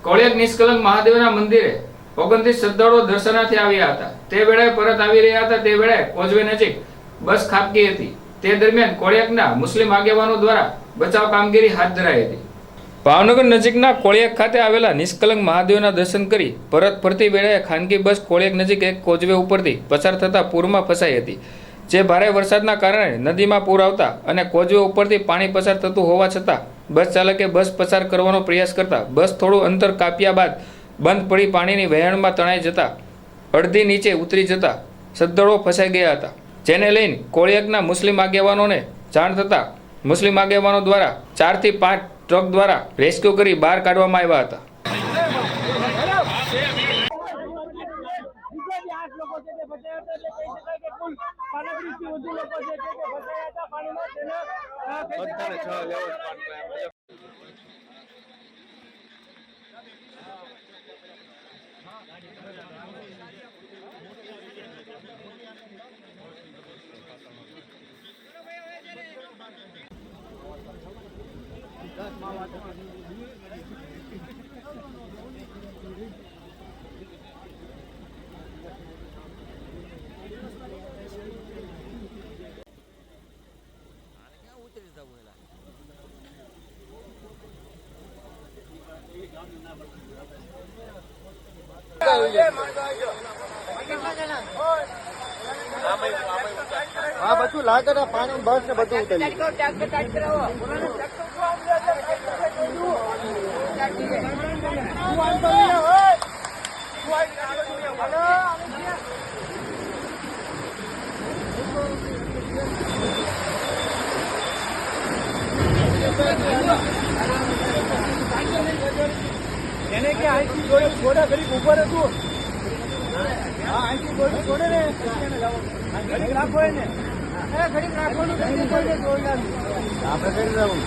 કોળિયાક નિષ્કલંક મહાદેવના મંદિરે 29 શ્રદ્ધાળુઓ દર્શનાર્થે આવ્યા હતા। તે વેળાએ પરત આવી રહ્યા હતા તે વેળાએ કોઝવે નજીક બસ ખાબકી હતી। તે દરમિયાન કોળિયાકના મુસ્લિમ આગેવાનો દ્વારા બચાવ કામગીરી હાથ ધરાઈ હતી। ભાવનગર નજીકના કોળિયાક ખાતે આવેલા નિષ્કલંક મહાદેવના દર્શન કરી પરત ફરતી વેળાએ ખાનગી બસ કોળિયાક નજીક એક કોઝવે ઉપરથી પસાર થતા પૂરમાં ફસાઈ હતી। જે ભારે વરસાદના કારણે નદીમાં પૂર આવતા અને કોઝવે ઉપરથી પાણી પસાર થતું હોવા છતાં બસ ચાલકે બસ પસાર કરવાનો પ્રયાસ કરતા બસ થોડું અંતર કાપ્યા બાદ બંધ પડી પાણીની વહેણમાં તણાઈ જતા અડધી નીચે ઉતરી જતા શ્રદ્ધાળુઓ ફસાઈ ગયા હતા। જેને લઈને કોળિયાકના મુસ્લિમ આગેવાનોને જાણ થતા મુસ્લિમ આગેવાનો દ્વારા 4 થી 5 ટ્રક દ્વારા રેસ્ક્યુ કરી બહાર કાઢવામાં આવ્યા હતા। हाँ बच्चू लाकर पानी बस ने बच्चू उतरी એને કે આઈથી થોડા ઘડી ઉપર હતું હા આઈથી થોડે ને ઘડી રાખો એને ઘડી રાખવાનું આપણે કરી દઉં